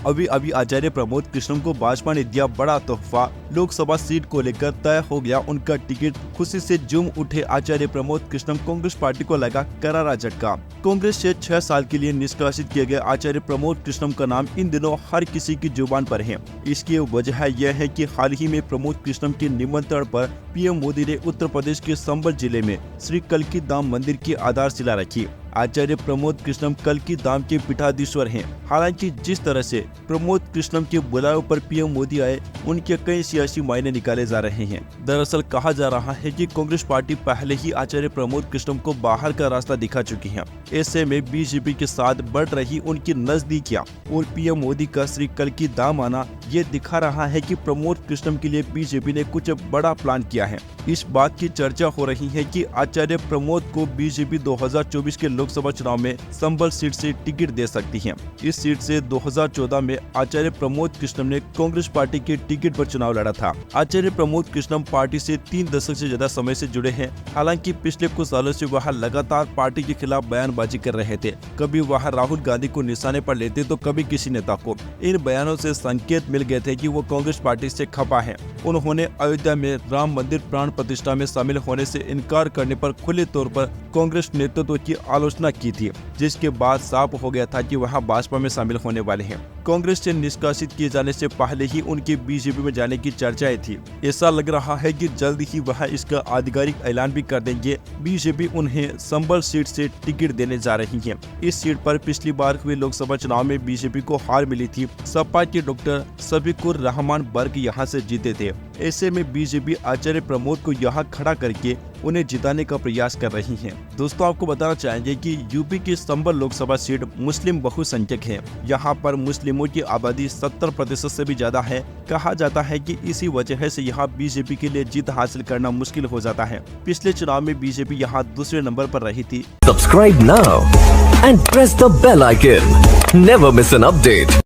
अभी अभी आचार्य प्रमोद कृष्णम को भाजपा ने दिया बड़ा तोहफा। लोकसभा सीट को लेकर तय हो गया उनका टिकट। खुशी से झूम उठे आचार्य प्रमोद कृष्णम। कांग्रेस पार्टी को लगा करारा झटका। कांग्रेस से 6 साल के लिए निष्कासित किए गए आचार्य प्रमोद कृष्णम का नाम इन दिनों हर किसी की जुबान पर है। इसकी वजह यह है कि हाल ही में प्रमोद कृष्णम के निमंत्रण पर पीएम मोदी ने उत्तर प्रदेश के संबल जिले में श्री कल्की धाम मंदिर की आधारशिला रखी। आचार्य प्रमोद कृष्णम कल्की धाम के पीठाधीश्वर हैं। हालांकि जिस तरह से प्रमोद कृष्णम के बुलावे पर पीएम मोदी आए, उनके कई सियासी मायने निकाले जा रहे हैं। दरअसल कहा जा रहा है कि कांग्रेस पार्टी पहले ही आचार्य प्रमोद कृष्णम को बाहर का रास्ता दिखा चुकी है। ऐसे में बीजेपी के साथ बढ़ रही उनकी नजदीकियां और पीएम मोदी का श्री कल्की धाम आना ये दिखा रहा है कि प्रमोद कृष्णम के लिए बीजेपी ने कुछ बड़ा प्लान किया है। इस बात की चर्चा हो रही है कि आचार्य प्रमोद को बीजेपी 2024 के लोकसभा चुनाव में संबल सीट से टिकट दे सकती है। इस सीट से 2014 में आचार्य प्रमोद कृष्णम ने कांग्रेस पार्टी के टिकट पर चुनाव लड़ा था। आचार्य प्रमोद कृष्णम पार्टी से 3 दशक से ज्यादा समय से जुड़े हैं। हालांकि पिछले कुछ सालों से वह लगातार पार्टी के खिलाफ बयानबाजी कर रहे थे। कभी वह राहुल गांधी को निशाने पर लेते तो कभी किसी नेता को। इन बयानों से संकेत मिल गए थे कि वो कांग्रेस पार्टी से खफा है। उन्होंने अयोध्या में राम मंदिर प्राण प्रतिष्ठा में शामिल होने से इनकार करने पर खुले तौर पर कांग्रेस नेतृत्व की आलोचना की थी, जिसके बाद साफ हो गया था कि वह भाजपा में शामिल होने वाले हैं। कांग्रेस से निष्कासित किए जाने से पहले ही उनके बीजेपी में जाने की चर्चाएं थी। ऐसा लग रहा है कि जल्द ही वह इसका आधिकारिक ऐलान भी कर देंगे। बीजेपी उन्हें संबल सीट से टिकट देने जा रही है। इस सीट पर पिछली बार हुए लोकसभा चुनाव में बीजेपी को हार मिली थी। सपा के डॉक्टर शफीकुर रहमान बर्क यहाँ से जीते थे। ऐसे में बीजेपी आचार्य प्रमोद को यहाँ खड़ा करके उन्हें जिताने का प्रयास कर रही है। दोस्तों, आपको बताना चाहेंगे कि यूपी की संबल लोकसभा सीट मुस्लिम बहुसंख्यक है। यहाँ पर मुस्लिमों की आबादी 70% से भी ज्यादा है। कहा जाता है कि इसी वजह से यहाँ बीजेपी के लिए जीत हासिल करना मुश्किल हो जाता है। पिछले चुनाव में बीजेपी यहाँ दूसरे नंबर पर रही थी। Subscribe now and press the bell icon. Never miss an update.